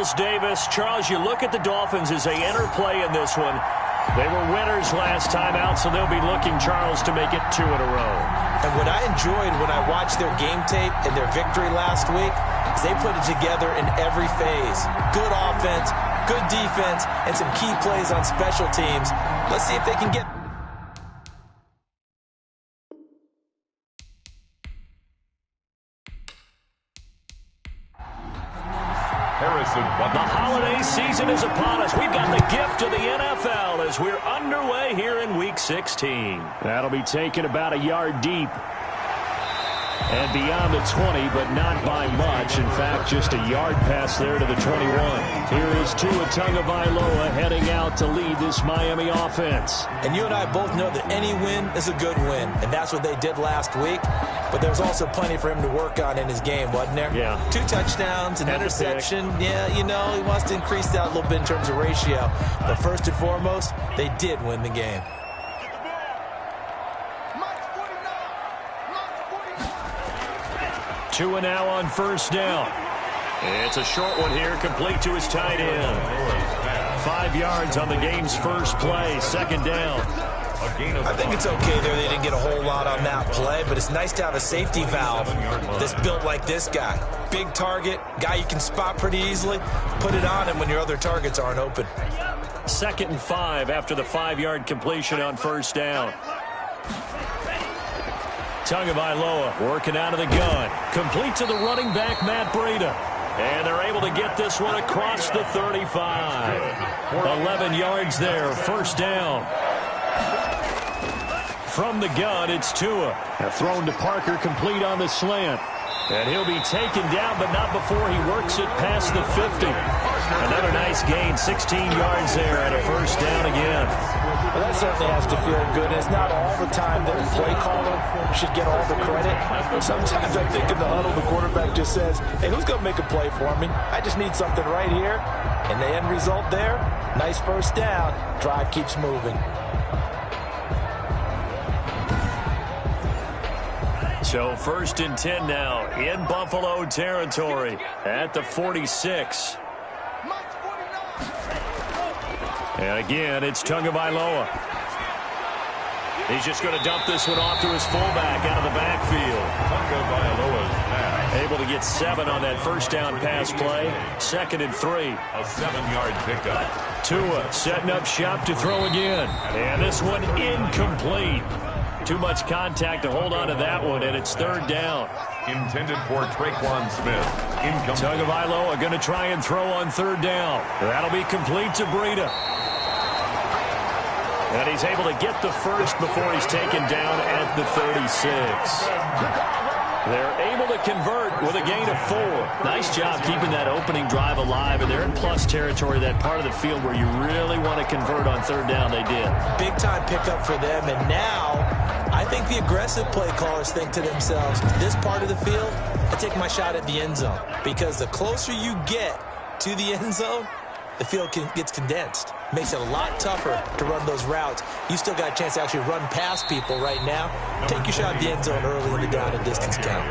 Charles Davis. Charles, you look at the Dolphins as they enter play in this one. They were winners last time out, so they'll be looking, Charles, to make it 2 in a row. And what I enjoyed when I watched their game tape and their victory last week is they put it together in every phase. Good offense, good defense, and some key plays on special teams. Let's see if they can get... The holiday season is upon us. We've got the gift of the NFL as we're underway here in Week 16. That'll be taken about a yard deep. And beyond the 20, but not by much. In fact, just a yard pass there to the 21. Here is Tua Tagovailoa heading out to lead this Miami offense. And you and I both know that any win is a good win, and that's what they did last week. But there was also plenty for him to work on in his game, wasn't there? Yeah. 2 touchdowns, an interception. Yeah, you know, he wants to increase that a little bit in terms of ratio. But first and foremost, they did win the game. Tua now on first down. It's a short one here, complete to his tight end. 5 yards on the game's first play, second down. I think it's okay there. They didn't get a whole lot on that play, but it's nice to have a safety valve that's built like this guy. Big target, guy you can spot pretty easily. Put it on him when your other targets aren't open. 2nd and 5 after the 5-yard completion on first down. Tagovailoa working out of the gun. Complete to the running back, Matt Breida. And they're able to get this one across the 35. 11 yards there, first down. From the gun, it's Tua. Thrown to Parker, complete on the slant. And he'll be taken down, but not before he works it past the 50. Another nice gain, 16 yards there, and a first down again. Well, that certainly has to feel good. It's not all the time that the play caller should get all the credit. Sometimes I think in the huddle, the quarterback just says, hey, who's going to make a play for me? I just need something right here. And the end result there, nice first down. Drive keeps moving. So 1st and 10 now in Buffalo territory at the 46. And again, it's Tagovailoa. He's just going to dump this one off to his fullback out of the backfield. Able to get 7 on that first down pass play. 2nd and 3. A 7-yard pickup. Tua setting up shop to throw again. And this one incomplete. Too much contact to hold on to that one, and it's 3rd down. Intended for Traquan Smith. Tagovailoa going to try and throw on 3rd down. That'll be complete to Breida. And he's able to get the first before he's taken down at the 36. They're able to convert with a gain of 4. Nice job keeping that opening drive alive, and they're in plus territory, that part of the field where you really want to convert on 3rd down. They did. Big-time pickup for them, and now I think the aggressive play callers think to themselves, this part of the field, I take my shot at the end zone, because the closer you get to the end zone, the field gets condensed. Makes it a lot tougher to run those routes. You still got a chance to actually run past people right now. Take your shot at the end zone early in the down and distance count.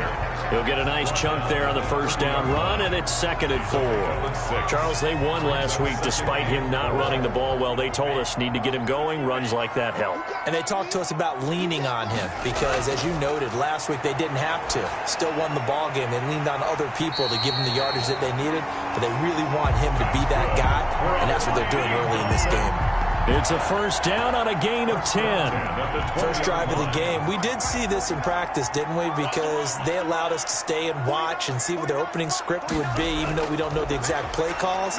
He'll get a nice chunk there on the first down run, and it's 2nd and 4. Charles, they won last week despite him not running the ball well. They told us need to get him going. Runs like that help. And they talked to us about leaning on him because, as you noted, last week they didn't have to. Still won the ball game. They leaned on other people to give them the yardage that they needed, but they really want him to be that guy, and that's what they're doing early in this game. It's a first down on a gain of 10. First drive of the game. We did see this in practice, didn't we? Because they allowed us to stay and watch and see what their opening script would be, even though we don't know the exact play calls.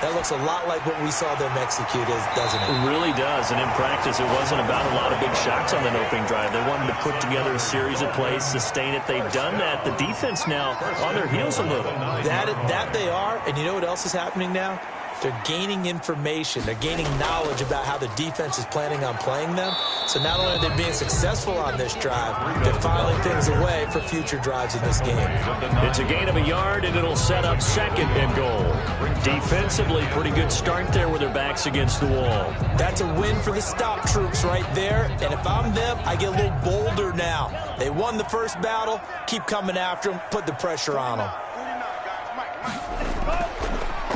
That looks a lot like what we saw them execute, doesn't it? It really does. And in practice, it wasn't about a lot of big shots on that opening drive. They wanted to put together a series of plays, sustain it. They've done that. The defense now on their heels a little. That they are. And you know what else is happening now? They're gaining information. They're gaining knowledge about how the defense is planning on playing them. So not only are they being successful on this drive, they're filing things away for future drives in this game. It's a gain of a yard, and it'll set up 2nd and goal. Defensively, pretty good start there with their backs against the wall. That's a win for the stop troops right there. And if I'm them, I get a little bolder now. They won the first battle. Keep coming after them. Put the pressure on them.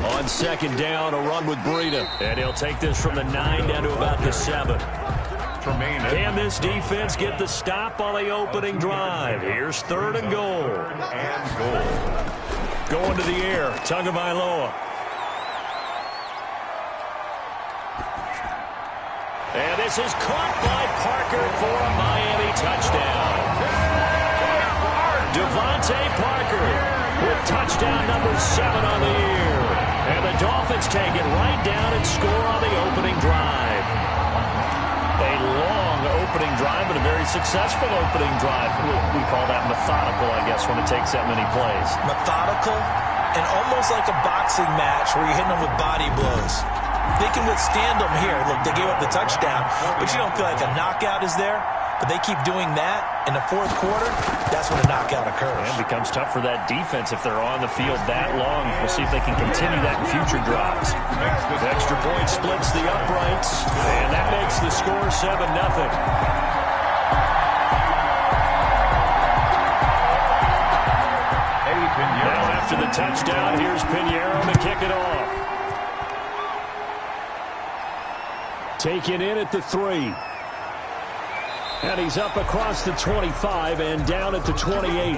On on second down, a run with Breida. And he'll take this from the 9 down to about the 7. Can this defense get the stop on the opening drive? Here's 3rd and goal. Going to the air, Tagovailoa. And this is caught by Parker for a Miami touchdown. Devontae Parker with touchdown number 7 on the year. And the Dolphins take it right down and score on the opening drive. A long opening drive, but a very successful opening drive. We call that methodical, I guess, when it takes that many plays. Methodical and almost like a boxing match where you're hitting them with body blows. They can withstand them here. Look, they gave up the touchdown, but you don't feel like a knockout is there. But they keep doing that in the 4th quarter, that's when a knockout occurs. And it becomes tough for that defense if they're on the field that long. We'll see if they can continue that in future drives. The extra point splits the uprights, and that makes the score 7-0. Now after the touchdown, here's Pinheiro to kick it off. Taken in at the 3. And he's up across the 25 and down at the 28.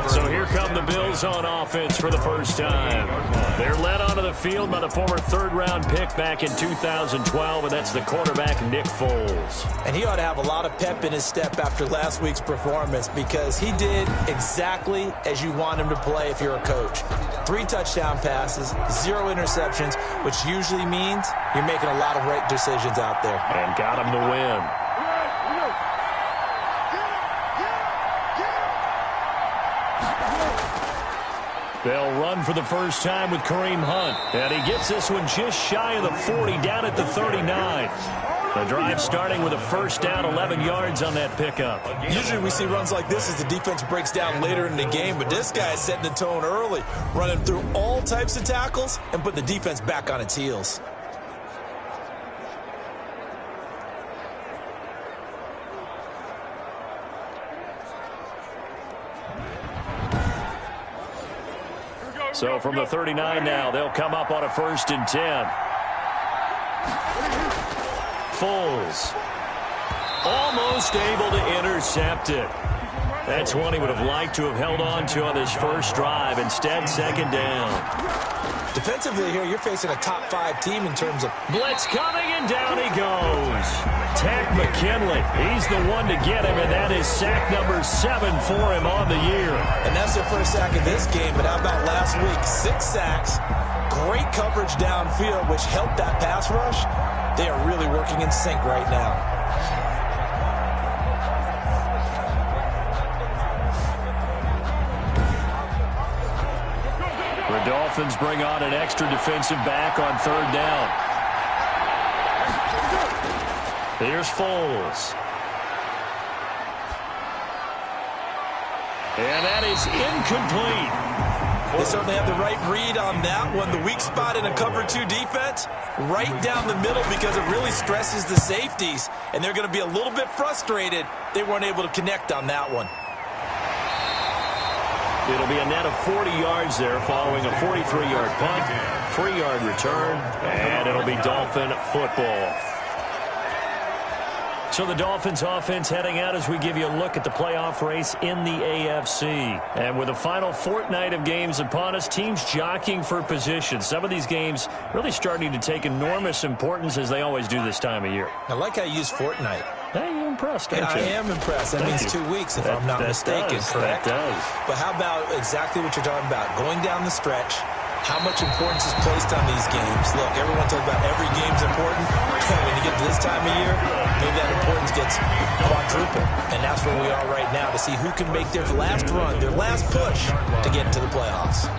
So here come the Bills on offense for the first time. They're led onto the field by the former 3rd-round pick back in 2012, and that's the quarterback Nick Foles. And he ought to have a lot of pep in his step after last week's performance because he did exactly as you want him to play if you're a coach. 3 touchdown passes, 0 interceptions, which usually means you're making a lot of right decisions out there. And got him the win. They'll run for the first time with Kareem Hunt. And he gets this one just shy of the 40, down at the 39. The drive starting with a first down, 11 yards on that pickup. Usually we see runs like this as the defense breaks down later in the game, but this guy is setting the tone early, running through all types of tackles and putting the defense back on its heels. So from the 39 now, they'll come up on a 1st and 10. Foles almost able to intercept it. That's one he would have liked to have held on to on this first drive. Instead, 2nd down. Defensively here, you're facing a top 5 team in terms of blitz coming, and down he goes. Takk McKinley, he's the one to get him, and that is sack number 7 for him on the year. And that's their first sack of this game, but how about last week? 6 sacks, great coverage downfield, which helped that pass rush. They are really working in sync right now. The Dolphins bring on an extra defensive back on 3rd down. Here's Foles. And that is incomplete. They certainly have the right read on that one. The weak spot in a cover 2 defense, right down the middle because it really stresses the safeties. And they're going to be a little bit frustrated they weren't able to connect on that one. It'll be a net of 40 yards there following a 43-yard punt, 3-yard return, and it'll be Dolphin football. So the Dolphins offense heading out as we give you a look at the playoff race in the AFC. And with the final fortnight of games upon us, teams jockeying for position. Some of these games really starting to take enormous importance as they always do this time of year. I like how you use fortnight. Hey, you're impressed, aren't you? I am impressed. That means 2 weeks if I'm not mistaken, correct? That does. But how about exactly what you're talking about? Going down the stretch, how much importance is placed on these games? Look, everyone talks about every game's important. When you get to this time of year, maybe that importance gets quadrupled. And that's where we are right now to see who can make their last run, their last push to get into the playoffs.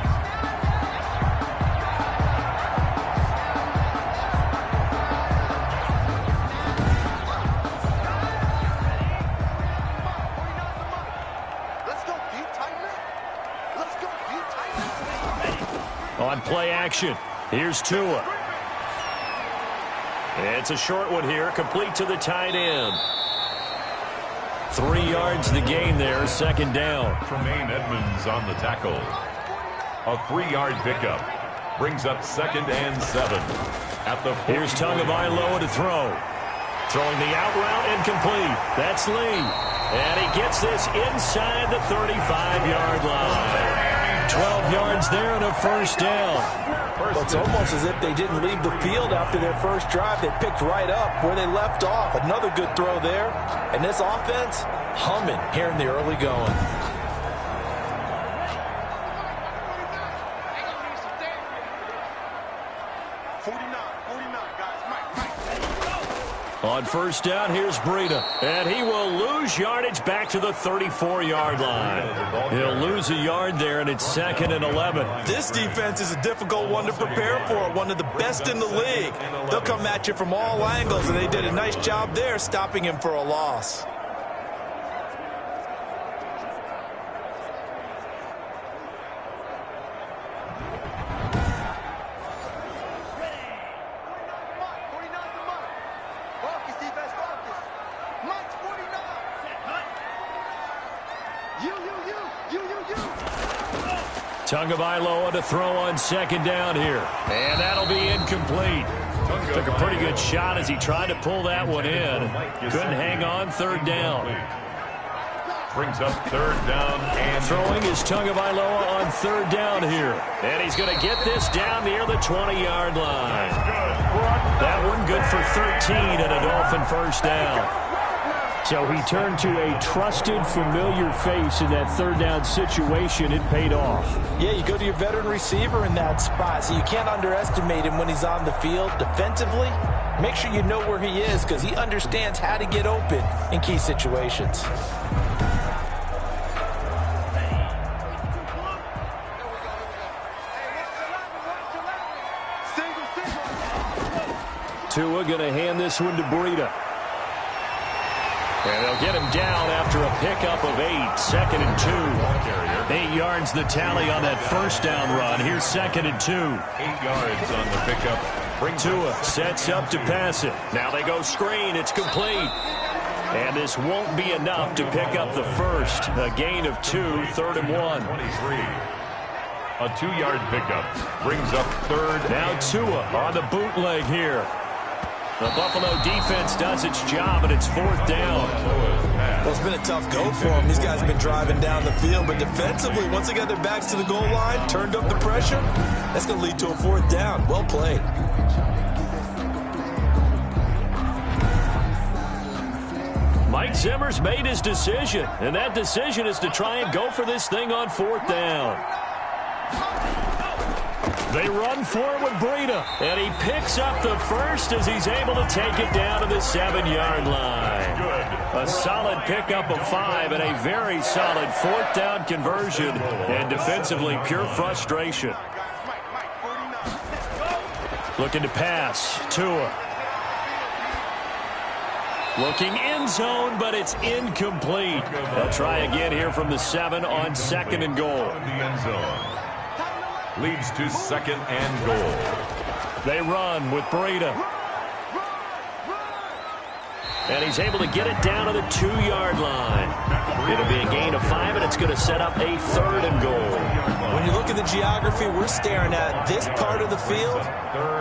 On play action, here's Tua. It's a short one here, complete to the tight end. 3 yards the gain there, 2nd down. Tremaine Edmonds on the tackle. A 3-yard pickup. Brings up 2nd and 7. At the Here's Tagovailoa to throw. Throwing the out route incomplete. That's Lee. And he gets this inside the 35-yard line. 12 yards there and a first down. Well, it's almost as if they didn't leave the field after their first drive. They picked right up where they left off. Another good throw there. And this offense, humming here in the early going. On first down, here's Breida. And he will lose yardage back to the 34-yard line. He'll lose a yard there, and it's 2nd and 11. This defense is a difficult one to prepare for, one of the best in the league. They'll come at you from all angles, and they did a nice job there stopping him for a loss. Tagovailoa to throw on 2nd down here. And that'll be incomplete. Took a pretty good shot as he tried to pull that one in. Couldn't hang on 3rd down. Brings up 3rd down and throwing is Tagovailoa on 3rd down here. And he's going to get this down near the 20-yard line. That one good for 13 and a Dolphin first down. So he turned to a trusted, familiar face in that 3rd down situation. It paid off. Yeah, you go to your veteran receiver in that spot, so you can't underestimate him when he's on the field. Defensively, make sure you know where he is because he understands how to get open in key situations. Tua going to hand this one to Breida. And they'll get him down after a pickup of 8. 2nd and 2. 8 yards the tally on that first down run. Here's 2nd and 2. 8 yards on the pickup. Tua sets up to pass it. Now they go screen. It's complete. And this won't be enough to pick up the first. A gain of 2. 3rd and 1. 23. A 2-yard pickup. Brings up 3rd. Now Tua on the bootleg here. The Buffalo defense does its job, and it's 4th down. Well, it's been a tough go for them. These guys have been driving down the field, but defensively, once they got their backs to the goal line, turned up the pressure, that's going to lead to a 4th down. Well played. Mike Zimmer's made his decision, and that decision is to try and go for this thing on 4th down. They run for it with Breida, and he picks up the first as he's able to take it down to the 7-yard line. A solid pickup of 5 and a very solid 4th down conversion, and defensively pure frustration. Looking to pass. Tua. Looking end zone, but it's incomplete. They'll try again here from the 7 on 2nd and goal. The end zone. Leads to 2nd and goal. They run with Breida. And he's able to get it down to the 2-yard line. It'll be a gain of 5, and it's going to set up a 3rd and goal. When you look at the geography we're staring at, this part of the field,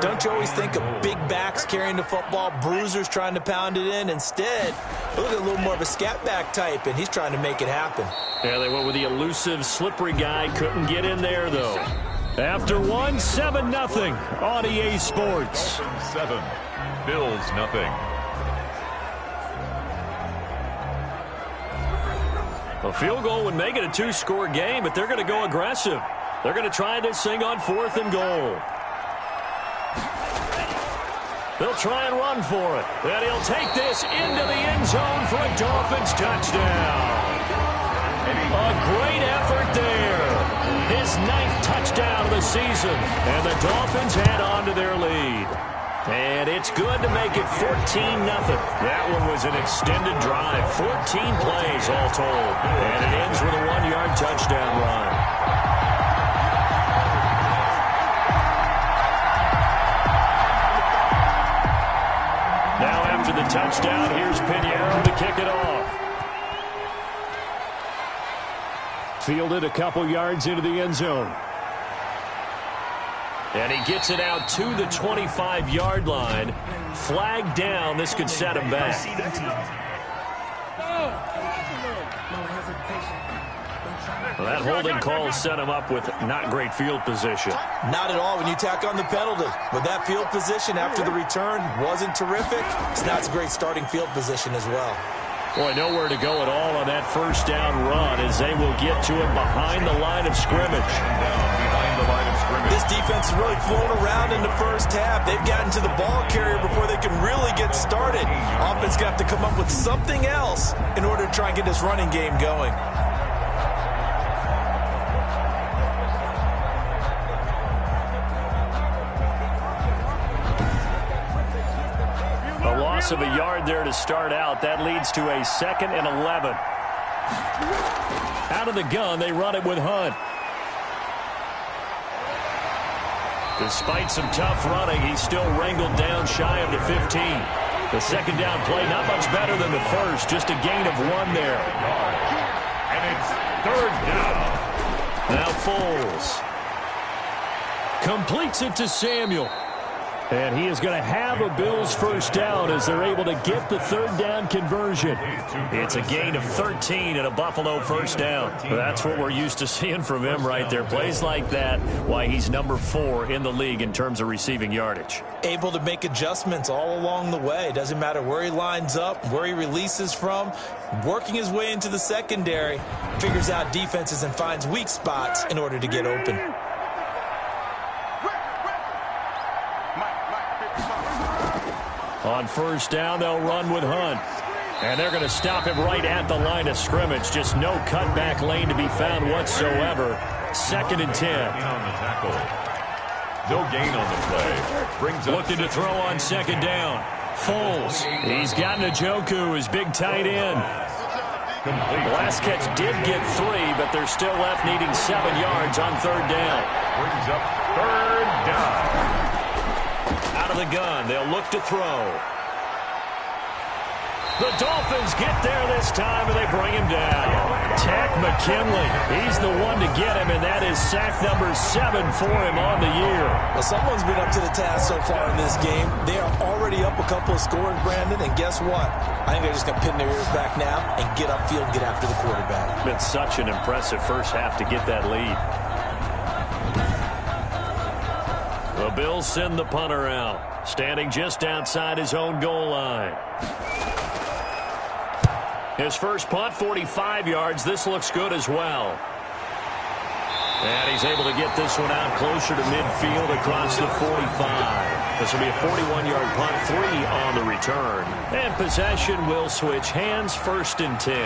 don't you always think of big backs carrying the football, bruisers trying to pound it in? Instead, look at a little more of a scat back type, and he's trying to make it happen. Yeah, they went with the elusive, slippery guy. Couldn't get in there, though. After 1, 7-0 on EA Sports. 7, Bills nothing. A field goal would make it a 2-score game, but they're going to go aggressive. They're going to try this thing on 4th and goal. They'll try and run for it. And he'll take this into the end zone for a Dolphins touchdown. A great effort there. His 9th touchdown of the season. And the Dolphins head on to their lead. And it's good to make it 14-0. That one was an extended drive. 14 plays all told. And it ends with a 1-yard touchdown run. Now after the touchdown, here's Pinheiro to kick it off. Fielded a couple yards into the end zone. And he gets it out to the 25-yard line. Flag down. This could set him back. Well, that holding call set him up with not great field position. Not at all when you tack on the penalty. With that field position after the return wasn't terrific, so now it's a great starting field position as well. Boy, nowhere to go at all on that first down run as they will get to him behind the line of scrimmage. This defense has really flown around in the first half. They've gotten to the ball carrier before they can really get started. Offense going to have to come up with something else in order to try and get this running game going. A loss of a yard there to start out. That leads to a 2nd and 11. Out of the gun, they run it with Hunt. Despite some tough running, he's still wrangled down shy of the 15. The second down play, not much better than the first, just a gain of 1 there. And it's 3rd down. Now Foles completes it to Samuel. And he is going to have a Bills first down as they're able to get the 3rd down conversion. It's a gain of 13 and a Buffalo first down. That's what we're used to seeing from him right there. Plays like that, why he's number 4 in the league in terms of receiving yardage. Able to make adjustments all along the way. Doesn't matter where he lines up, where he releases from. Working his way into the secondary, figures out defenses and finds weak spots in order to get open. On first down, they'll run with Hunt. And they're going to stop him right at the line of scrimmage. Just no cutback lane to be found whatsoever. 2nd and 10. No gain on the play. Brings up looking to throw on 2nd down. Foles. He's got Njoku, his big tight end. complete. The last catch did get 3, but they're still left needing 7 yards on 3rd down. Brings up 3rd down. Out of the gun, they'll look to throw. The Dolphins get there this time, and they bring him down. Tack McKinley, he's the one to get him, and that is sack number 7 for him on the year. Well, someone's been up to the task so far in this game. They are already up a couple of scores, Brandon, and guess what? I think they're just going to pin their ears back now and get upfield, get after the quarterback. Been such an impressive first half to get that lead. The Bills send the punter out, standing just outside his own goal line. His first punt, 45 yards. This looks good as well. And he's able to get this one out closer to midfield across the 45. This will be a 41-yard punt, 3 on the return. And possession will switch hands, 1st and 10.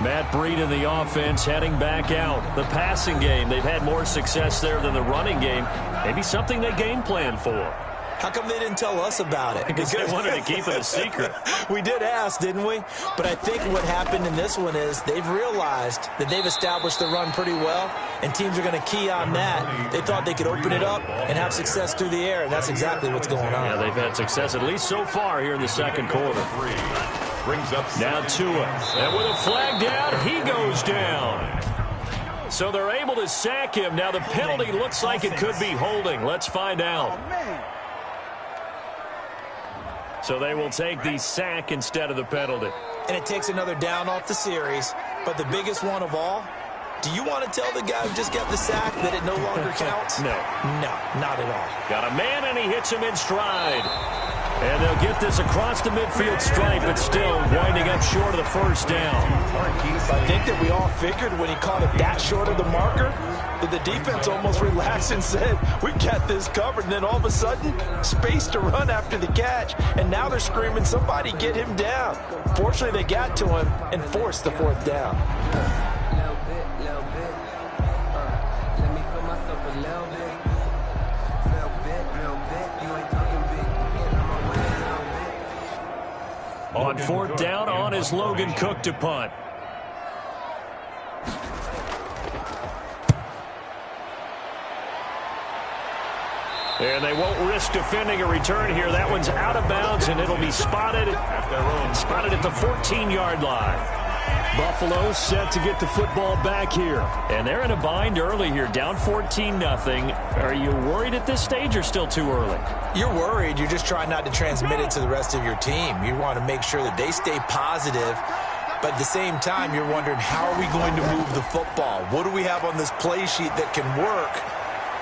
Matt Breed in the offense heading back out. The passing game, they've had more success there than the running game. Maybe something they game plan for. How come they didn't tell us about it? Because they wanted to keep it a secret. We did ask, didn't we? But I think what happened in this one is they've realized that they've established the run pretty well, and teams are going to key on that. They thought they could open it up and have success through the air, and that's exactly what's going on. Yeah, they've had success at least so far here in the second quarter. Brings up now Tua. And with a flag down, he goes down. So they're able to sack him. Now the penalty looks like it could be holding. Let's find out. So they will take the sack instead of the penalty. And it takes another down off the series. But the biggest one of all, do you want to tell the guy who just got the sack that it no longer counts? No. No, not at all. Got a man, and he hits him in stride. And they'll get this across the midfield stripe, but still winding up short of the first down. I think that we all figured when he caught it that short of the marker, that the defense almost relaxed and said, we got this covered. And then all of a sudden, space to run after the catch. And now they're screaming, somebody get him down. Fortunately, they got to him and forced the 4th down. On 4th down, on is Logan Cook to punt. And they won't risk defending a return here. That one's out of bounds, and it'll be spotted at the 14-yard line. Buffalo set to get the football back here. And they're in a bind early here, down 14-0. Are you worried at this stage or still too early? You're worried. You're just trying not to transmit it to the rest of your team. You want to make sure that they stay positive. But at the same time, you're wondering, how are we going to move the football? What do we have on this play sheet that can work?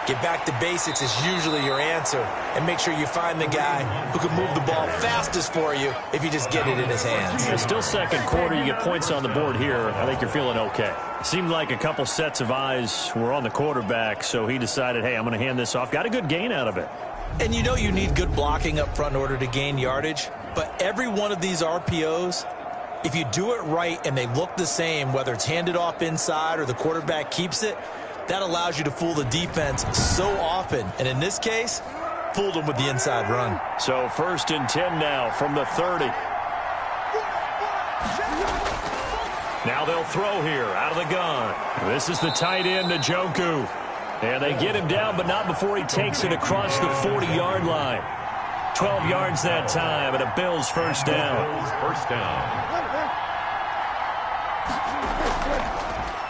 Get back to basics is usually your answer. And make sure you find the guy who can move the ball fastest for you if you just get it in his hands. It's still second quarter. You get points on the board here. I think you're feeling okay. Seemed like a couple sets of eyes were on the quarterback, so he decided, hey, I'm going to hand this off. Got a good gain out of it. And you know you need good blocking up front in order to gain yardage. But every one of these RPOs, if you do it right and they look the same, whether it's handed off inside or the quarterback keeps it, that allows you to fool the defense so often. And in this case, fooled them with the inside run. So 1st and 10 now from the 30. Now they'll throw here out of the gun. This is the tight end, Njoku. And they get him down, but not before he takes it across the 40-yard line. 12 yards that time, and a Bills first down. First down.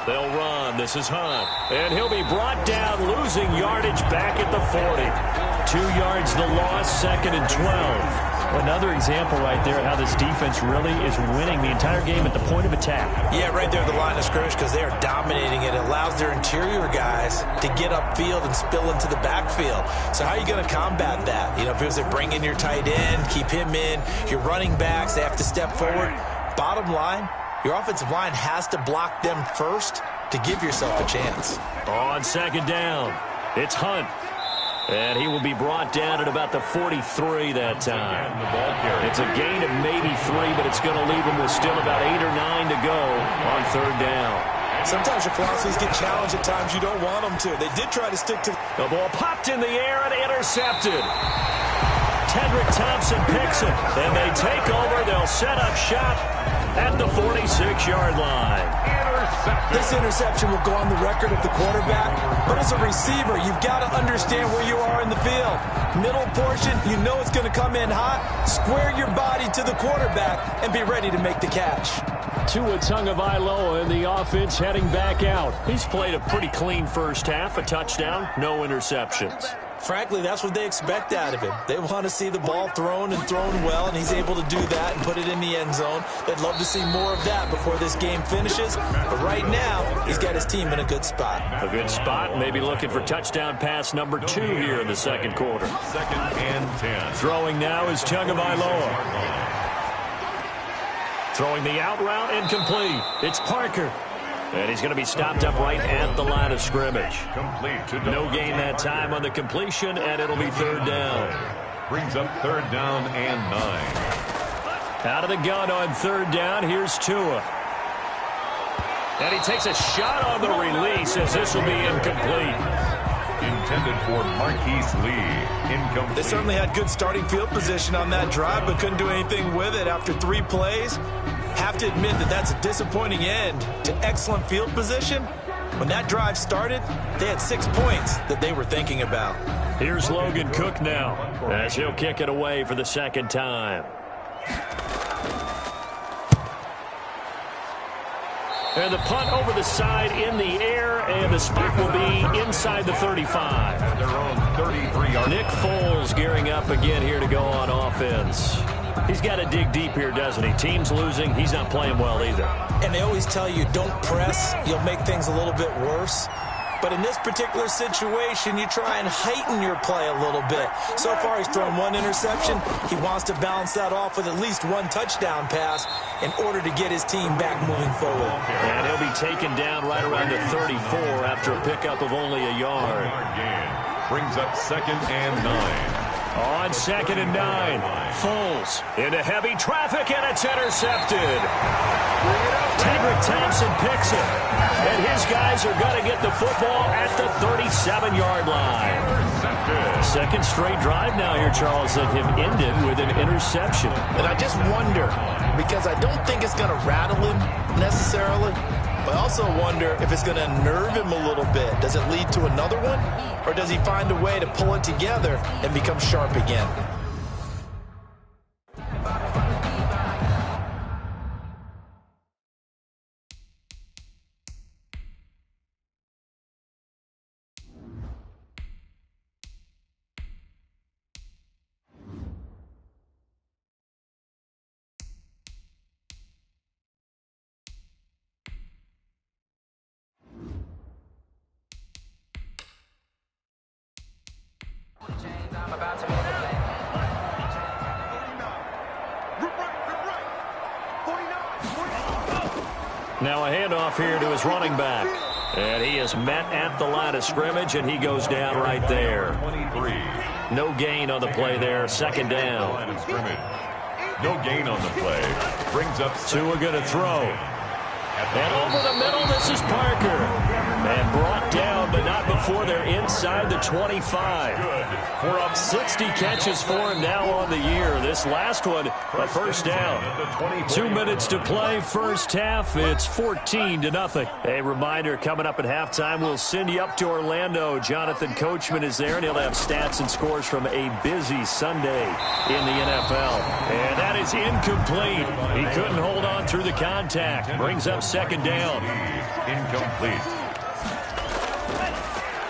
They'll run. This is Hunt. And he'll be brought down, losing yardage back at the 40. 2 yards the loss, 2nd and 12. Another example right there how this defense really is winning the entire game at the point of attack. Yeah, right there at the line of scrimmage because they are dominating it. It allows their interior guys to get upfield and spill into the backfield. So how are you going to combat that? You know, if it was to bring in your tight end, keep him in, your running backs, they have to step forward. Bottom line, your offensive line has to block them first to give yourself a chance. On 2nd down, it's Hunt. And he will be brought down at about the 43 that time. It's a gain of maybe 3, but it's going to leave him with still about 8 or 9 to go on 3rd down. Sometimes your philosophies get challenged at times you don't want them to. They did try to stick to... The ball popped in the air and intercepted. Tedrick Thompson picks it. Then they take over. They'll set up shop at the 46-yard line. This interception will go on the record of the quarterback, but as a receiver, you've got to understand where you are in the field. Middle portion, you know it's going to come in hot. Square your body to the quarterback and be ready to make the catch. Tua Tagovailoa in the offense heading back out. He's played a pretty clean first half, a touchdown, no interceptions. Frankly, that's what they expect out of him. They want to see the ball thrown and thrown well, and he's able to do that and put it in the end zone. They'd love to see more of that before this game finishes. But right now, he's got his team in a good spot. A good spot, maybe looking for touchdown pass number 2 here in the second quarter. 2nd and 10. Throwing now is Tagovailoa. Throwing the out route, incomplete. It's Parker. And he's going to be stopped up right at the line of scrimmage. Complete to No gain that time on the completion, and it'll be 3rd down. Brings up 3rd down and 9. Out of the gun on 3rd down, here's Tua. And he takes a shot on the release as this will be incomplete. Intended for Marquise Lee. Incomplete. They certainly had good starting field position on that drive, but couldn't do anything with it after 3 plays. Have to admit that that's a disappointing end to excellent field position. When that drive started, they had 6 points that they were thinking about. Here's Logan Cook now as he'll kick it away for the 2nd time. And the punt over the side in the air, and the spot will be inside the 35. Their own 33-yard. Nick Foles gearing up again here to go on offense. He's got to dig deep here, doesn't he? Team's losing. He's not playing well either. And they always tell you, don't press. You'll make things a little bit worse. But in this particular situation, you try and heighten your play a little bit. So far, he's thrown 1 interception. He wants to balance that off with at least 1 touchdown pass in order to get his team back moving forward. And he'll be taken down right around the 34 after a pickup of only a yard. Brings up 2nd and 9. On 2nd and 9, Foles into heavy traffic, and it's intercepted. Tedrick Thompson picks it, and his guys are going to get the football at the 37-yard line. Second straight drive now here, Charles, that have ended with an interception. And I just wonder, because I don't think it's going to rattle him necessarily, but I also wonder if it's going to nerve him a little bit. Does it lead to another one? Or does he find a way to pull it together and become sharp again? Now a handoff here to his running back. And he is met at the line of scrimmage, and he goes down right there. 23. No gain on the play there. Second down. Line of scrimmage. No gain on the play. Brings up Tua going to throw. And over the middle, this is Parker. And brought down, but not before they're inside the 25. 60 catches for him now on the year. This last one, a first down. 2 minutes to play, first half. It's 14-0. A reminder, coming up at halftime, we'll send you up to Orlando. Jonathan Coachman is there, and he'll have stats and scores from a busy Sunday in the NFL. And that is incomplete. He couldn't hold on through the contact. Brings up second down. Incomplete.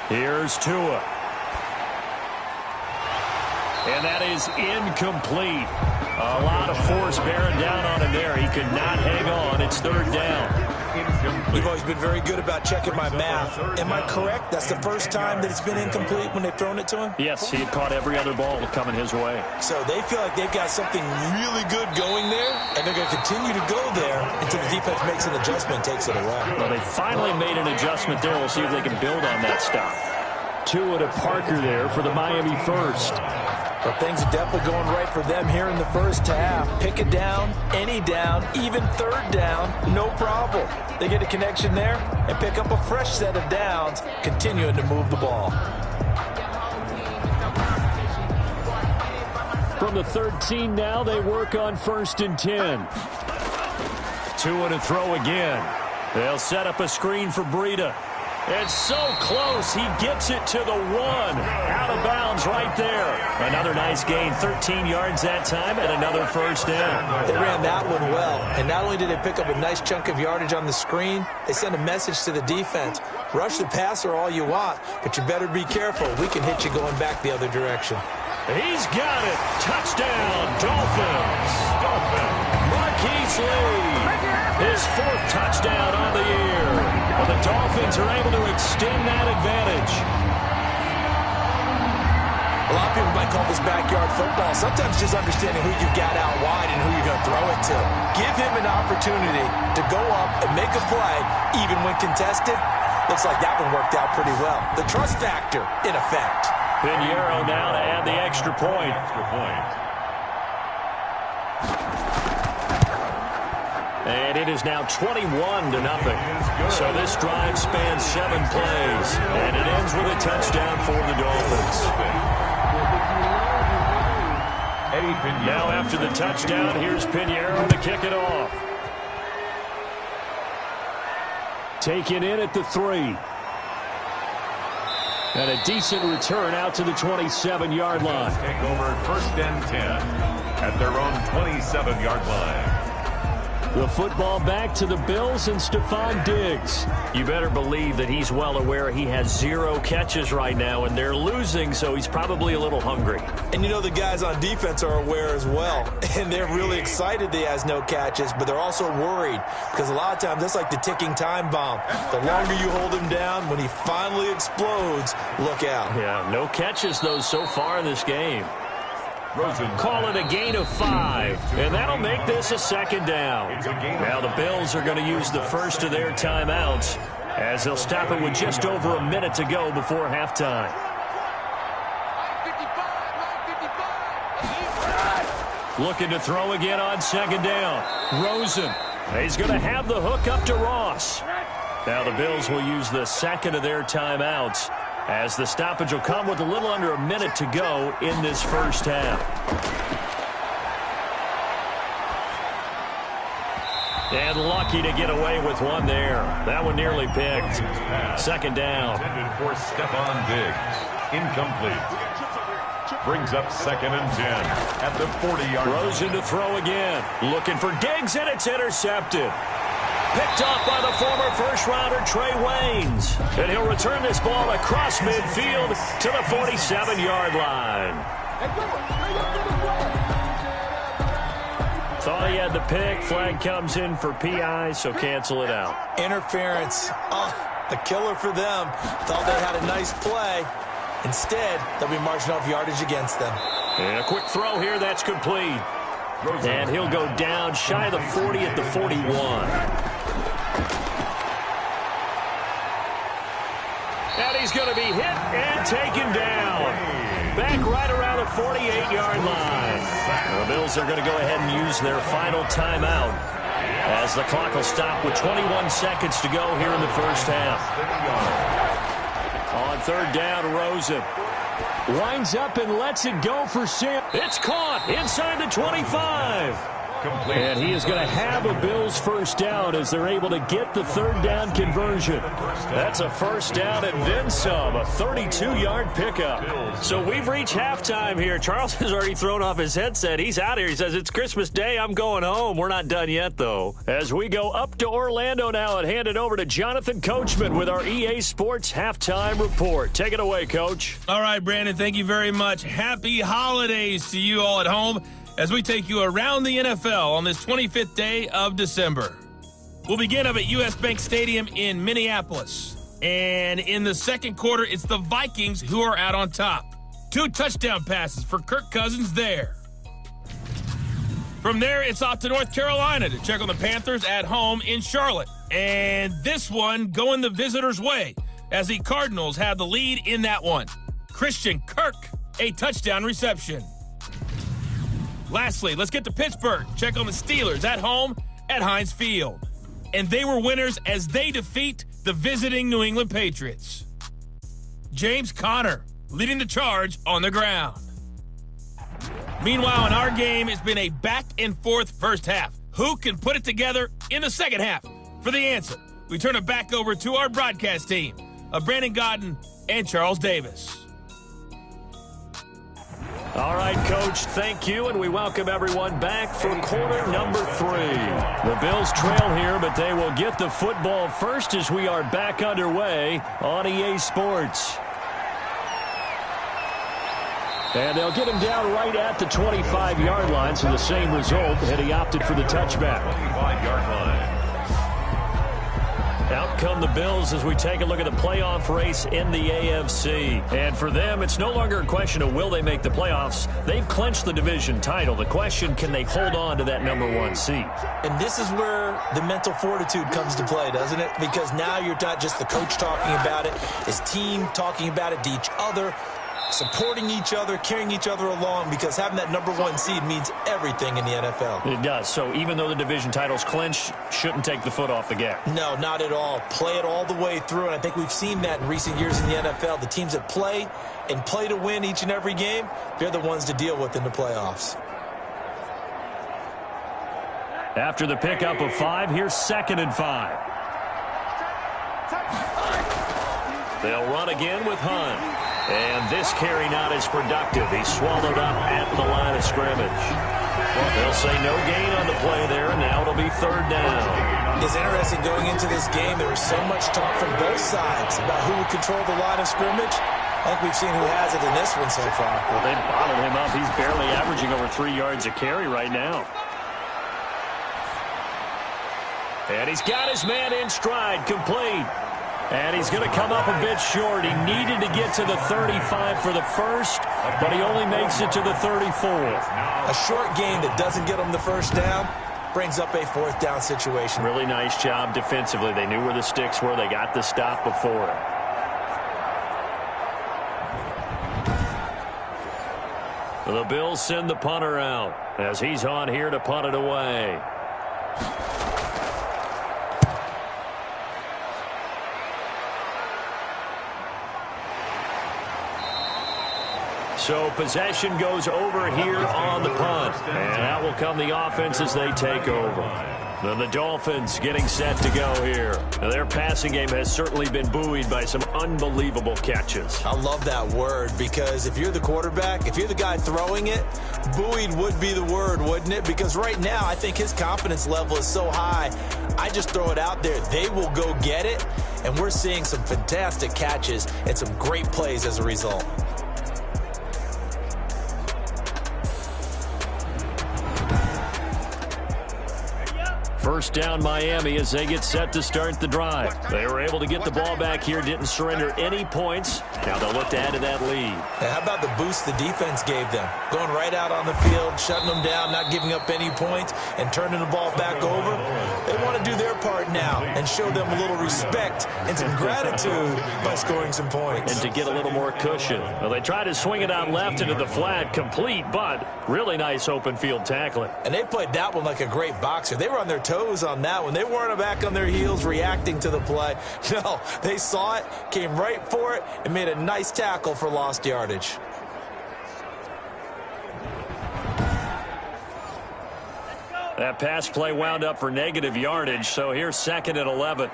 Here's Tua. And that is incomplete. A lot of force bearing down on him there. He could not hang on. It's third down. You've always been very good about checking my math. Am I correct? That's the first time that it's been incomplete when they've thrown it to him? Yes, he had caught every other ball coming his way. So they feel like they've got something really good going there, and they're going to continue to go there until the defense makes an adjustment and takes it away. Well, they finally made an adjustment there. We'll see if they can build on that stop. Tua to Parker there for the Miami first. But things are definitely going right for them here in the first half. Pick it down, any down, even third down, no problem. They get a connection there and pick up a fresh set of downs, continuing to move the ball. From the 13 now, they work on 1st and 10. Tua to throw again. They'll set up a screen for Breida. It's so close. He gets it to the 1. Out of bounds right there. Another nice gain, 13 yards that time, and another first down. They ran that one well, and not only did they pick up a nice chunk of yardage on the screen, they sent a message to the defense. Rush the passer all you want, but you better be careful. We can hit you going back the other direction. He's got it. Touchdown, Dolphins. Marquise Lee, his 4th touchdown on the year. Well, the Dolphins are able to extend that advantage. A lot of people might call this backyard football. Sometimes just understanding who you've got out wide and who you're going to throw it to. Give him an opportunity to go up and make a play, even when contested. Looks like that one worked out pretty well. The trust factor, in effect. Pinheiro now to add the extra point. And it is now 21-0. So this drive spans 7 plays. And it ends with a touchdown for the Dolphins. Now after the touchdown, here's Pinheiro to kick it off. Taken in at the 3. And a decent return out to the 27-yard line. Take over 1st and 10 at their own 27-yard line. The football back to the Bills and Stephon Diggs. You better believe that he's well aware he has 0 catches right now, and they're losing, so he's probably a little hungry. And you know the guys on defense are aware as well, and they're really excited he has no catches, but they're also worried because a lot of times that's like the ticking time bomb. The longer you hold him down, when he finally explodes, look out. Yeah, no catches, though, so far in this game. Rosen. Call it a gain of 5, and that'll make this a second down. Now the Bills are going to use the first of their timeouts as they'll stop it with just over a minute to go before halftime. Looking to throw again on second down. Rosen. He's going to have the hook up to Ross. Now the Bills will use the second of their timeouts, as the stoppage will come with a little under a minute to go in this first half. And lucky to get away with one there. That one nearly picked. Second down. Intended for Stephon Diggs. Incomplete. Brings up 2nd and 10 at the 40-yard line. Rosen to throw again. Looking for Diggs, and it's intercepted. Picked off by the former first-rounder Trey Waynes. And he'll return this ball across midfield to the 47-yard line. Thought he had the pick. Flag comes in for PI, so cancel it out. Interference. Oh, a killer for them. Thought they had a nice play. Instead, they'll be marching off yardage against them. And a quick throw here, that's complete. And he'll go down shy of the 40 at the 41. And he's going to be hit and taken down. Back right around the 48-yard line. The Bills are going to go ahead and use their final timeout as the clock will stop with 21 seconds to go here in the first half. On third down, Rosen winds up and lets it go for Sam. It's caught inside the 25. Complete. And he is going to have a Bills first down as they're able to get the third down conversion. That's a first down and then some, a 32-yard pickup. So we've reached halftime here. Charles has already thrown off his headset. He's out here. He says, it's Christmas Day. I'm going home. We're not done yet, though. As we go up to Orlando now and hand it over to Jonathan Coachman with our EA Sports halftime report. Take it away, Coach. All right, Brandon, thank you very much. Happy holidays to you all at home as we take you around the NFL on this 25th day of December. We'll begin up at U.S. Bank Stadium in Minneapolis. And in the second quarter, it's the Vikings who are out on top. 2 touchdown passes for Kirk Cousins there. From there, it's off to North Carolina to check on the Panthers at home in Charlotte. And this one going the visitors' way as the Cardinals have the lead in that one. Christian Kirk, a touchdown reception. Lastly, let's get to Pittsburgh. Check on the Steelers at home at Heinz Field. And they were winners as they defeat the visiting New England Patriots. James Conner leading the charge on the ground. Meanwhile, in our game, it's been a back-and-forth first half. Who can put it together in the second half? For the answer, we turn it back over to our broadcast team of Brandon Godden and Charles Davis. All right, Coach, thank you, and we welcome everyone back for quarter number 3. The Bills trail here, but they will get the football first as we are back underway on EA Sports. And they'll get him down right at the 25-yard line, so the same result, and he opted for the touchback. 25-yard line. Out come the Bills as we take a look at the playoff race in the AFC. And for them, it's no longer a question of will they make the playoffs. They've clinched the division title. The question, can they hold on to that #1 seed? And this is where the mental fortitude comes to play, doesn't it? Because now you're not just the coach talking about it, his team talking about it to each other, supporting each other, carrying each other along, because having that #1 seed means everything in the NFL. It does. So even though the division title's clinched, shouldn't take the foot off the gas. No, not at all. Play it all the way through, and I think we've seen that in recent years in the NFL. The teams that play and play to win each and every game, they're the ones to deal with in the playoffs. After the pickup of 5, here's 2nd and 5. They'll run again with Hunt. And this carry not as productive. He's swallowed up at the line of scrimmage. They'll say no gain on the play there, and now it'll be 3rd down. It's interesting going into this game. There was so much talk from both sides about who would control the line of scrimmage. I think we've seen who has it in this one so far. Well, they bottled him up. He's barely averaging over 3 yards a carry right now. And he's got his man in stride, complete. And he's going to come up a bit short. He needed to get to the 35 for the first, but he only makes it to the 34. A short gain that doesn't get him the first down brings up a 4th down situation. Really nice job defensively. They knew where the sticks were. They got the stop before it. The Bills send the punter out as he's on here to punt it away. So possession goes over here on the punt. And out will come the offense as they take over. Then the Dolphins getting set to go here. Now, their passing game has certainly been buoyed by some unbelievable catches. I love that word, because if you're the quarterback, if you're the guy throwing it, buoyed would be the word, wouldn't it? Because right now I think his confidence level is so high, I just throw it out there. They will go get it, and we're seeing some fantastic catches and some great plays as a result. First down Miami as they get set to start the drive. They were able to get the ball back here, didn't surrender any points, Now they'll look to add to that lead. How about the boost the defense gave them? Going right out on the field, shutting them down, not giving up any points, and turning the ball back over. They want to do their part now and show them a little respect and some gratitude by scoring some points. And to get a little more cushion. Well, they tried to swing it out left into the flat, complete, but really nice open field tackling. And they played that one like a great boxer. They were on their toes on that one. They weren't back on their heels reacting to the play. No, they saw it, came right for it, and made a nice tackle for lost yardage. That pass play wound up for negative yardage, so here's 2nd and 11.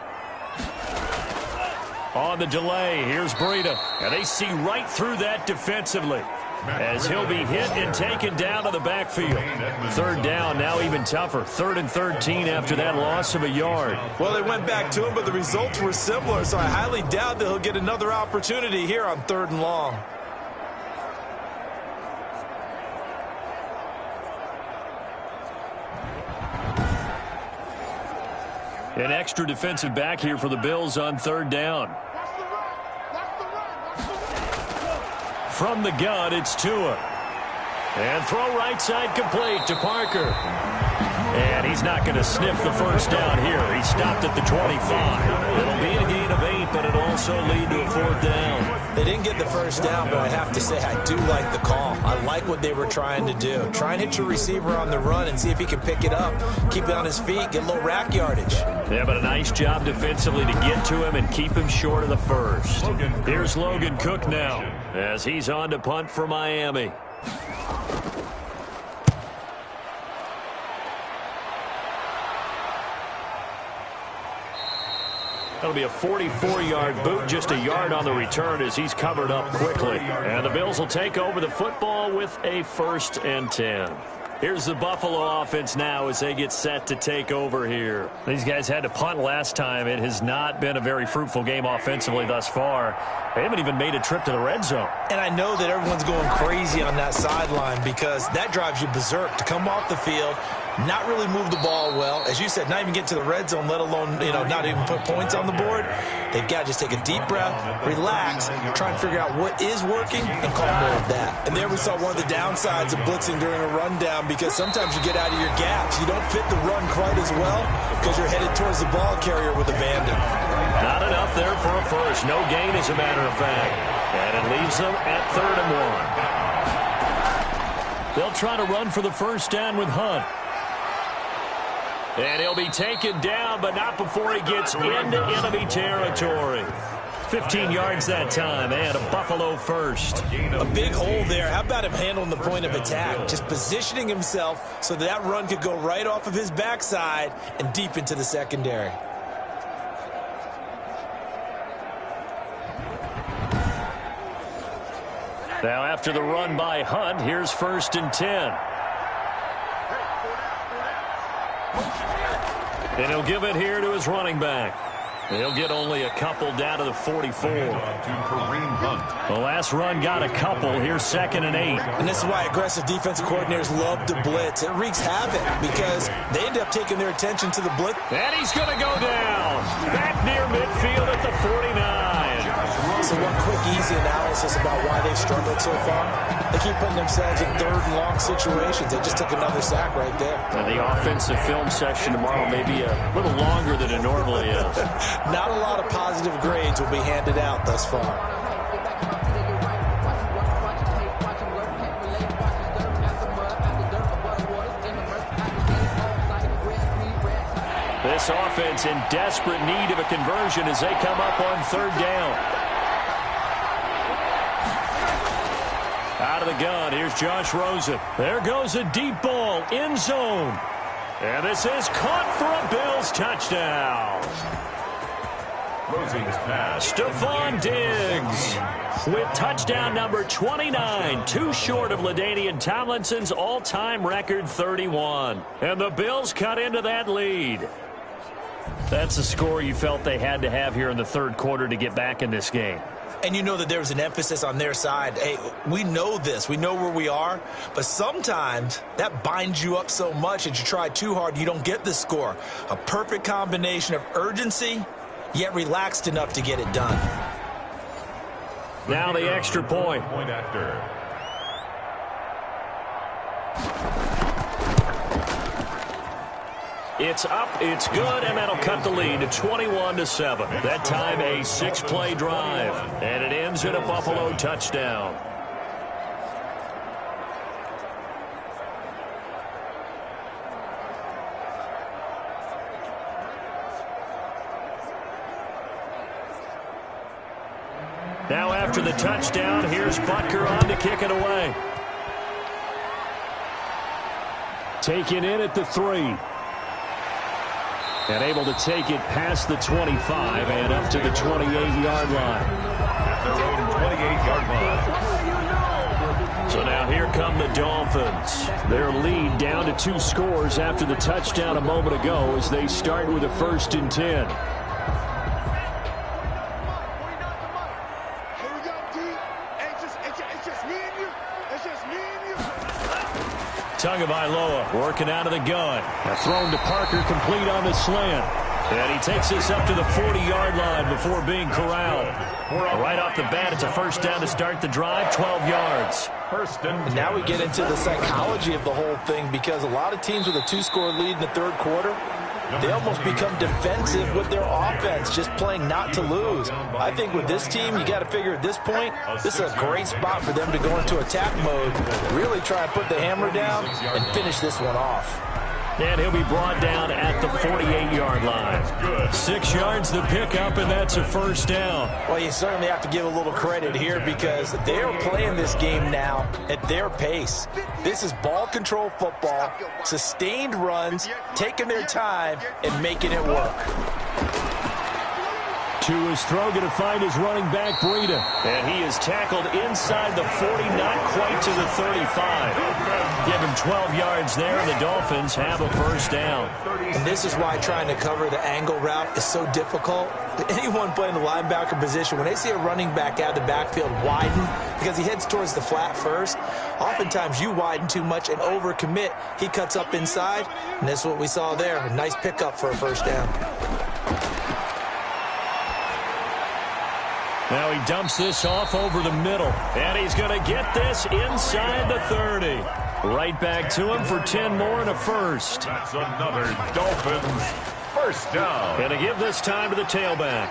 On the delay, here's Breida. And they see right through that defensively as he'll be hit and taken down to the backfield. 3rd down, now even tougher. 3rd and 13 after that loss of a yard. Well, they went back to him, but the results were similar, so I highly doubt that he'll get another opportunity here on 3rd and long. An extra defensive back here for the Bills on 3rd down. From the gun, it's Tua. And throw right side complete to Parker. And he's not going to sniff the 1st down here. He stopped at the 25. It'll be a gain of 8, but it'll also lead to a 4th down. They didn't get the 1st down, but I have to say I do like the call. I like what they were trying to do. Try and hit your receiver on the run and see if he can pick it up. Keep it on his feet, get a little rack yardage. Yeah, but a nice job defensively to get to him and keep him short of the 1st. Here's Logan Cook now as he's on to punt for Miami. That'll be a 44-yard boot, just a yard on the return as he's covered up quickly. And the Bills will take over the football with a 1st and 10. Here's the Buffalo offense now as they get set to take over here. These guys had to punt last time. It has not been a very fruitful game offensively thus far. They haven't even made a trip to the red zone. And I know that everyone's going crazy on that sideline because that drives you berserk to come off the field, not really move the ball well. As you said, not even get to the red zone, let alone, not even put points on the board. They've got to just take a deep breath, relax, try and figure out what is working, and call more of that. And there we saw one of the downsides of blitzing during a rundown because sometimes you get out of your gaps. You don't fit the run quite as well because you're headed towards the ball carrier with abandon. Not enough there for a 1st. No gain, as a matter of fact. And it leaves them at 3rd and 1. They'll try to run for the 1st down with Hunt. And he'll be taken down, but not before he gets into enemy territory. 15 yards that time, and a Buffalo 1st. A big hole there. How about him handling the point of attack? Just positioning himself so that run could go right off of his backside and deep into the secondary. Now after the run by Hunt, here's 1st and 10. And he'll give it here to his running back. He'll get only a couple down to the 44. The last run got a couple. Here's 2nd and 8. And this is why aggressive defensive coordinators love to blitz. It wreaks havoc because they end up taking their attention to the blitz. And he's going to go down. Back near midfield at the 49. So one quick, easy analysis about why they've struggled so far. They keep putting themselves in 3rd and long situations. They just took another sack right there. And the offensive film session tomorrow may be a little longer than it normally is. Not a lot of positive grades will be handed out thus far. This offense in desperate need of a conversion as they come up on 3rd down. Out of the gun, here's Josh Rosen. There goes a deep ball, end zone. And this is caught for a Bills touchdown. Rosen's pass. Stephon Diggs with touchdown number 29, too short of LaDainian Tomlinson's all-time record 31. And the Bills cut into that lead. That's a score you felt they had to have here in the 3rd quarter to get back in this game. And you know that there was an emphasis on their side. Hey, we know this. We know where we are. But sometimes that binds you up so much that you try too hard, you don't get the score. A perfect combination of urgency, yet relaxed enough to get it done. Now the extra point. Point after. It's up, it's good, and that'll cut the lead to 21-7. That time a 6-play drive, and it ends in a Buffalo touchdown. Now after the touchdown, here's Butker on to kick it away. Taken in at the 3. And able to take it past the 25 and up to the 28-yard line. At their own 28-yard line. So now here come the Dolphins. Their lead down to 2 scores after the touchdown a moment ago as they start with a 1st and 10. Tagovailoa working out of the gun. Thrown to Parker, complete on the slant. And he takes this up to the 40-yard line before being corralled. Right off the bat, it's a 1st down to start the drive, 12 yards. And now we get into the psychology of the whole thing, because a lot of teams with a 2-score lead in the 3rd quarter, they almost become defensive with their offense, just playing not to lose. I think with this team, you got to figure at this point, this is a great spot for them to go into attack mode, really try to put the hammer down and finish this one off. And he'll be brought down at the 48-yard line. 6 yards the pickup, and that's a 1st down. Well, you certainly have to give a little credit here, because they're playing this game now at their pace. This is ball control football, sustained runs, taking their time, and making it work. To his throw, going to find his running back, Breida. And he is tackled inside the 40, not quite to the 35. Give him 12 yards there, and the Dolphins have a 1st down. And this is why trying to cover the angle route is so difficult. Anyone playing the linebacker position, when they see a running back out of the backfield widen, because he heads towards the flat first, oftentimes you widen too much and overcommit. He cuts up inside, and that's what we saw there. A nice pickup for a 1st down. Now he dumps this off over the middle, and he's going to get this inside the 30. Right back to him for 10 more and a 1st. That's another Dolphins 1st down. And to give this time to the tailback.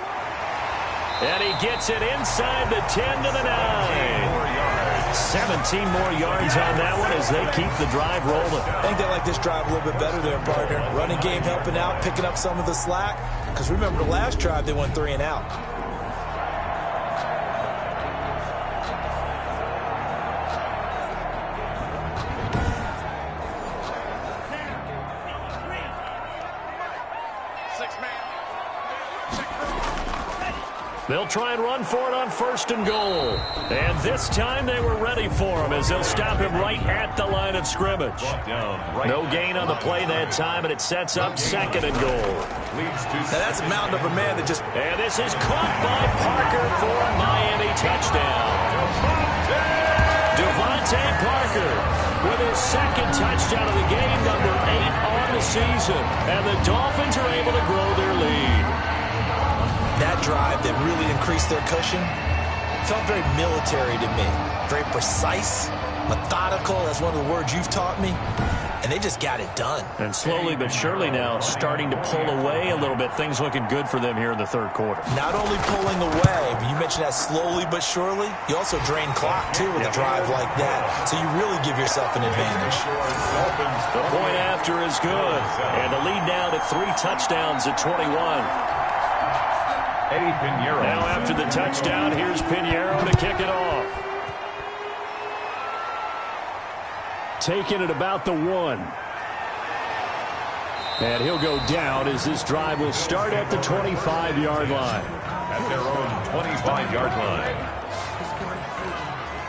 And he gets it inside the 10 to the 9. 17 more yards on that one as they keep the drive rolling. I think they like this drive a little bit better there, partner. Running game helping out, picking up some of the slack. Because remember, the last drive they went 3 and out. They'll try and run for it on 1st and goal. And this time they were ready for him as they'll stop him right at the line of scrimmage. No gain on the play that time, and it sets up 2nd and goal. Now that's a mountain of a man that just... And this is caught by Parker for a Miami touchdown. Devontae Parker with his 2nd touchdown of the game, number 8 on the season. And the Dolphins are able to grow their lead. That drive that really increased their cushion felt very military to me. Very precise, methodical. That's one of the words you've taught me. And they just got it done. And slowly but surely now starting to pull away a little bit. Things looking good for them here in the 3rd quarter. Not only pulling away, but you mentioned that slowly but surely. You also drain clock, too, with a drive like that. So you really give yourself an advantage. The point after is good. And the lead now to 3 touchdowns at 21. Now after the touchdown, here's Pinheiro to kick it off. Taking it about the 1. And he'll go down as this drive will start at the 25-yard line. At their own 25-yard line.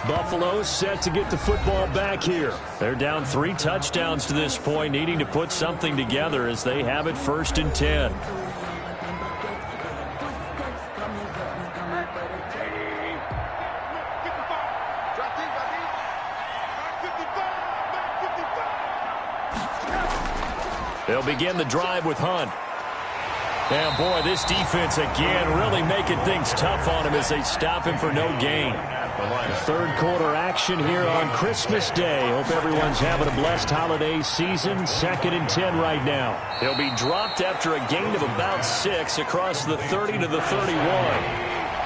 Buffalo set to get the football back here. They're down 3 touchdowns to this point, needing to put something together as they have it 1st and 10. They'll begin the drive with Hunt. And boy, this defense again really making things tough on him as they stop him for no gain. Third quarter action here on Christmas Day. Hope everyone's having a blessed holiday season. 2nd and 10 right now. He'll be dropped after a gain of about 6 across the 30 to the 31.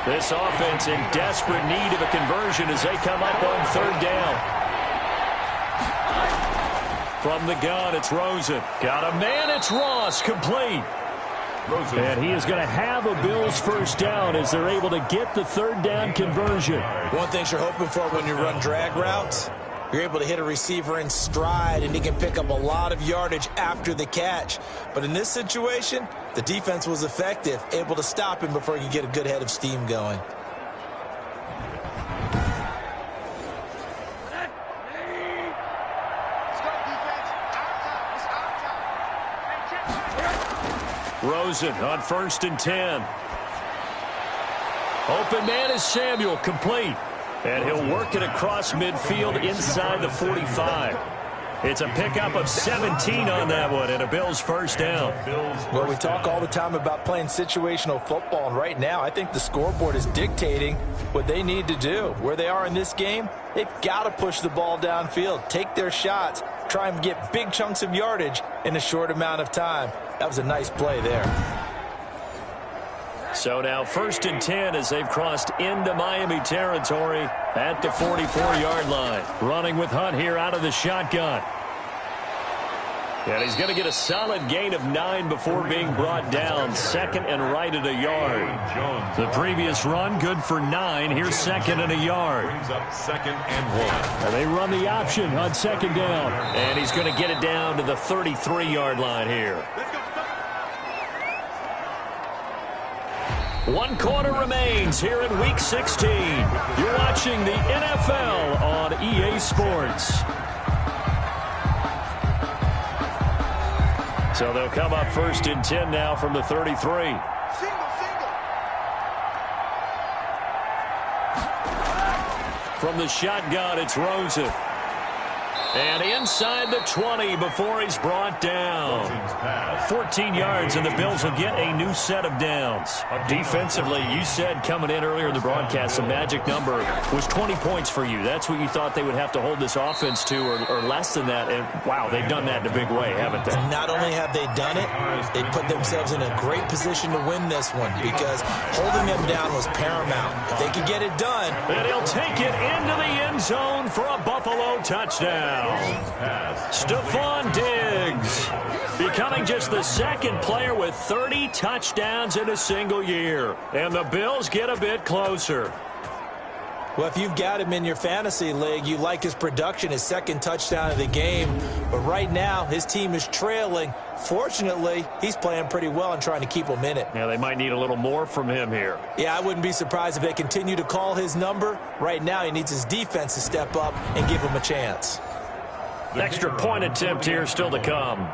This offense in desperate need of a conversion as they come up on 3rd down. From the gun, it's Rosen. Got a man, it's Ross, complete. And he is going to have a Bills first down as they're able to get the 3rd down conversion. One thing you're hoping for when you run drag routes, you're able to hit a receiver in stride, and he can pick up a lot of yardage after the catch. But in this situation, the defense was effective, able to stop him before he could get a good head of steam going. Rosen on 1st and 10. Open man is Samuel, complete. And he'll work it across midfield inside the 45. It's a pickup of 17 on that one and a Bills first down. Well, we talk all the time about playing situational football, and right now I think the scoreboard is dictating what they need to do. Where they are in this game, they've got to push the ball downfield, take their shots, try and get big chunks of yardage in a short amount of time. That was a nice play there. So now 1st and 10 as they've crossed into Miami territory at the 44-yard line. Running with Hunt here out of the shotgun. And he's going to get a solid gain of 9 before being brought down. 2nd and right at a yard. The previous run good for 9. Here's 2nd and a yard. Brings up 2nd and 1. And they run the option on 2nd down. And he's going to get it down to the 33-yard line here. 1 quarter remains here in Week 16. You're watching the NFL on EA Sports. So they'll come up 1st and 10 now from the 33. From the shotgun, it's Rosen. And inside the 20 before he's brought down. 14 yards, and the Bills will get a new set of downs. Defensively, you said coming in earlier in the broadcast, the magic number was 20 points for you. That's what you thought they would have to hold this offense to, or less than that. And, wow, they've done that in a big way, haven't they? Not only have they done it, they put themselves in a great position to win this one because holding them down was paramount. If they could get it done. And he'll take it into the end zone for a Buffalo touchdown. Stephon Diggs becoming just the 2nd player with 30 touchdowns in a single year. And the Bills get a bit closer. Well, if you've got him in your fantasy league, you like his production, his 2nd touchdown of the game. But right now, his team is trailing. Fortunately, he's playing pretty well and trying to keep them in it. Yeah, they might need a little more from him here. Yeah, I wouldn't be surprised if they continue to call his number. Right now, he needs his defense to step up and give him a chance. Extra point attempt here still to come.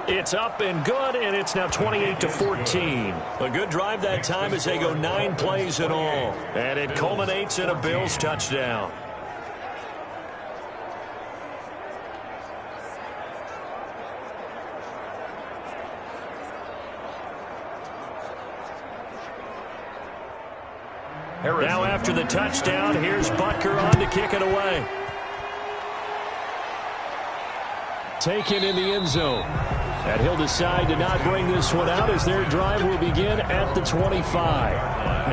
It's up and good, and it's now 28-14. A good drive that time as they go 9 plays in all. And it culminates in a Bills touchdown. Now after the touchdown, here's Butker on to kick it away. Taken in the end zone. And he'll decide to not bring this one out as their drive will begin at the 25.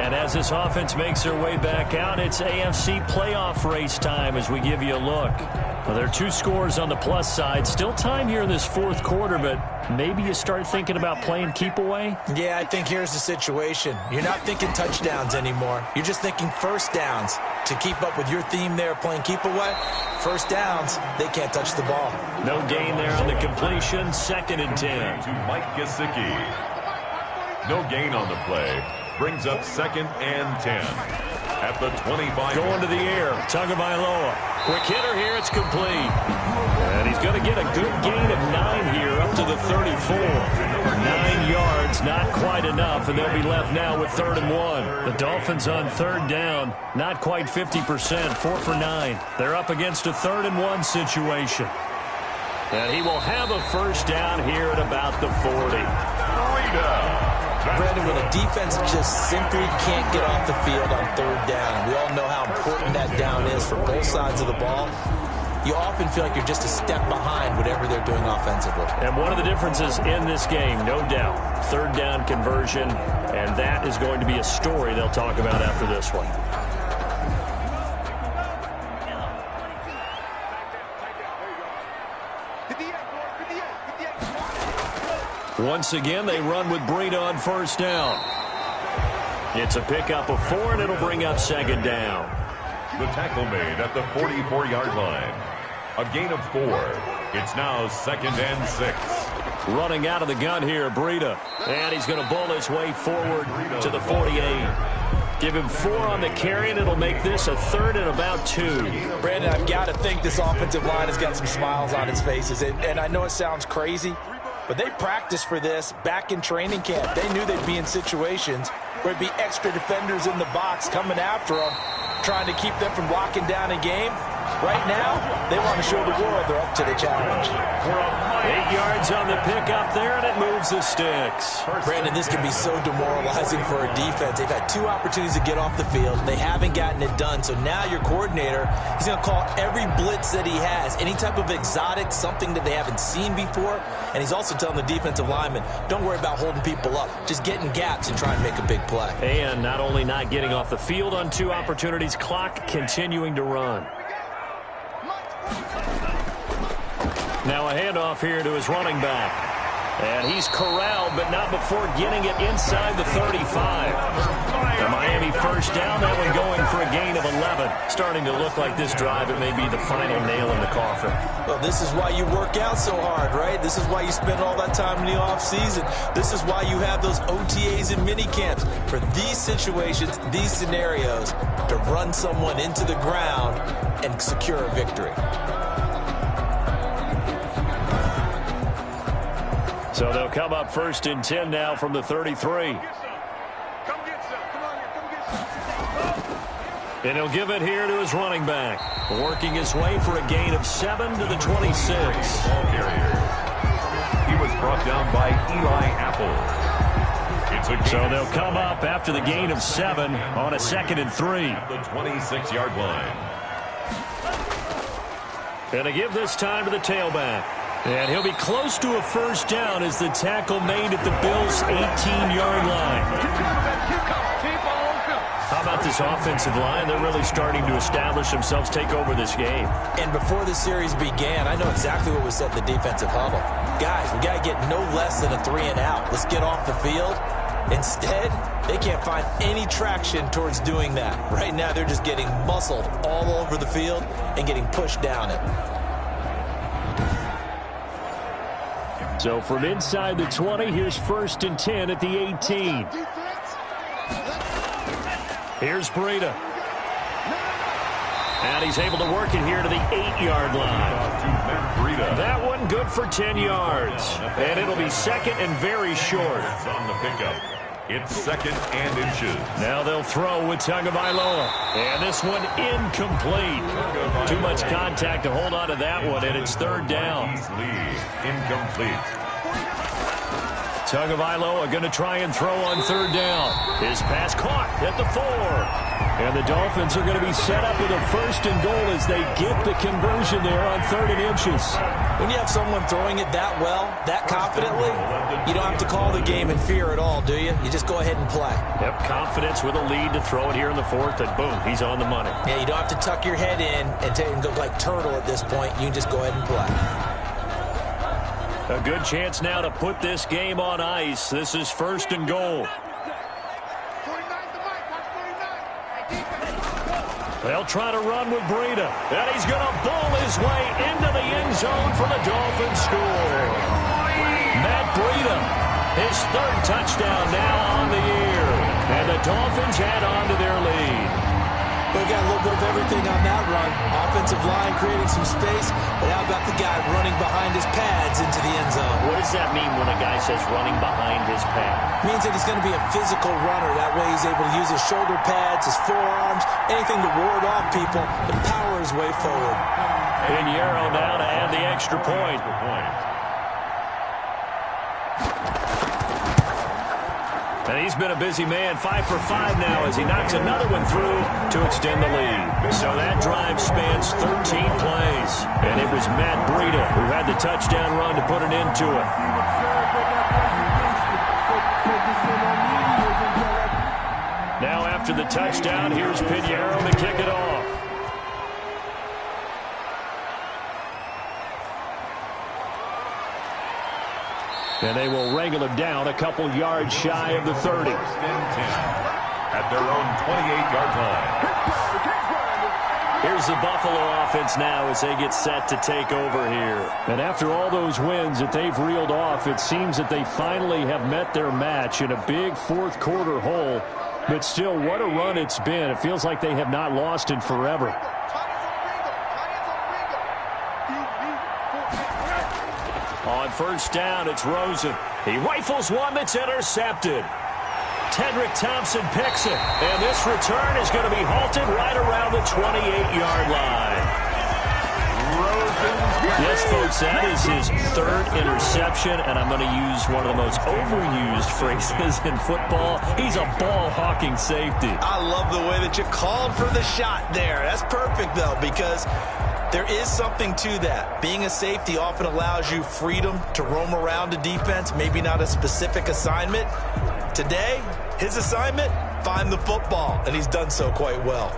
And as this offense makes their way back out, it's AFC playoff race time as we give you a look. Well, there are 2 scores on the plus side. Still time here in this 4th quarter, but maybe you start thinking about playing keep away? Yeah, I think here's the situation. You're not thinking touchdowns anymore. You're just thinking first downs. To keep up with your theme there, playing keep away, first downs, they can't touch the ball. No gain there on the completion. 2nd and 10. To Mike Gesicki. No gain on the play. Brings up 2nd and 10. At the 25. Going to the air. Tagovailoa. Quick hitter here. It's complete. And he's going to get a good gain of 9 here up to the 34. 9 yards, not quite enough, and they'll be left now with 3rd and 1. The Dolphins on 3rd down, not quite 50%, 4 for 9. They're up against a 3rd and 1 situation. And he will have a first down here at about the 40. Brandon, when a defense just simply can't get off the field on third down, we all know how important that down is for both sides of the ball. You often feel like you're just a step behind whatever they're doing offensively. And one of the differences in this game, no doubt, third down conversion, and that is going to be a story they'll talk about after this one. Once again, they run with Breida on first down. It's a pickup of 4, and it'll bring up second down. The tackle made at the 44-yard line. A gain of 4. It's now 2nd and 6. Running out of the gun here, Breida. And he's going to bull his way forward to the 48. Give him 4 on the carry, and it'll make this a 3rd and about 2. Brandon, I've got to think this offensive line has got some smiles on its faces. And I know it sounds crazy, but they practiced for this back in training camp. They knew they'd be in situations where it'd be extra defenders in the box coming after them, trying to keep them from locking down a game. Right now, they want to show the world they're up to the challenge. 8 yards on the pickup there, and it moves the sticks. Brandon, this can be so demoralizing for a defense. They've had 2 opportunities to get off the field. They haven't gotten it done. So now your coordinator, he's going to call every blitz that he has, any type of exotic, something that they haven't seen before. And he's also telling the defensive linemen, don't worry about holding people up. Just get in gaps and try and make a big play. And not only not getting off the field on 2 opportunities, clock continuing to run. Now a handoff here to his running back. And he's corralled, but not before getting it inside the 35. The Miami first down, that one going for a gain of 11. Starting to look like this drive, it may be the final nail in the coffin. Well, this is why you work out so hard, right? This is why you spend all that time in the offseason. This is why you have those OTAs and mini camps. For these situations, these scenarios, to run someone into the ground and secure a victory. So they'll come up 1st and 10 now from the 33. And he'll give it here to his running back. Working his way for a gain of 7 to the 26. Ball carrier. He was brought down by Eli Apple. It's a so they'll come up after the gain of 7 on a 2nd and 3. At the 26-yard line. And they give this time to the tailback. And he'll be close to a first down as the tackle made at the Bills' 18-yard line. How about this offensive line? They're really starting to establish themselves, take over this game. And before the series began, I know exactly what was said in the defensive huddle. Guys, we got to get no less than a 3 and out. Let's get off the field. Instead, they can't find any traction towards doing that. Right now, they're just getting muscled all over the field and getting pushed down it. So from inside the 20, here's 1st and 10 at the 18. Here's Breida. And he's able to work it here to the 8-yard line. That one good for 10 yards. And it'll be 2nd and very short. On the pickup. It's 2nd and inches. Now they'll throw with Tagovailoa. And this one incomplete. Too much contact to hold on to that one, and it's 3rd down. Incomplete. Tagovailoa going to try and throw on 3rd down. His pass caught at the 4. And the Dolphins are going to be set up with a 1st and goal as they get the conversion there on 3rd and inches. When you have someone throwing it that well, that confidently, you don't have to call the game in fear at all, do you? You just go ahead and play. Yep, confidence with a lead to throw it here in the 4th, and boom, he's on the money. Yeah, you don't have to tuck your head in and go like turtle at this point. You can just go ahead and play. A good chance now to put this game on ice. This is 1st and goal. They'll try to run with Breida. And he's going to bull his way into the end zone for the Dolphins score. Matt Breida, his 3rd touchdown now on the year. And the Dolphins add on to their lead. They got a little bit of every everything on that run. Offensive line creating some space, but how about the guy running behind his pads into the end zone? What does that mean when a guy says running behind his pad? Means that he's going to be a physical runner. That way he's able to use his shoulder pads, his forearms, anything to ward off people and power his way forward. Pinheiro now to add the extra point. And he's been a busy man, 5 for 5 now as he knocks another one through to extend the lead. So that drive spans 13 plays. And it was Matt Breida who had the touchdown run to put an end to it. Now after the touchdown, here's Pinheiro to kick it off. And they will wrangle him down a couple yards shy of the 30. At their own 28-yard line. Here's the Buffalo offense now as they get set to take over here. And after all those wins that they've reeled off, it seems that they finally have met their match in a big fourth quarter hole. But still, what a run it's been. It feels like they have not lost in forever. On first down, it's Rosen. He rifles one that's intercepted. Tedrick Thompson picks it. And this return is going to be halted right around the 28-yard line. Yes, folks, that is his third interception, and I'm going to use one of the most overused phrases in football. He's a ball-hawking safety. I love the way that you called for the shot there. That's perfect, though, because there is something to that. Being a safety often allows you freedom to roam around a defense, maybe not a specific assignment. Today, his assignment, find the football, and he's done so quite well.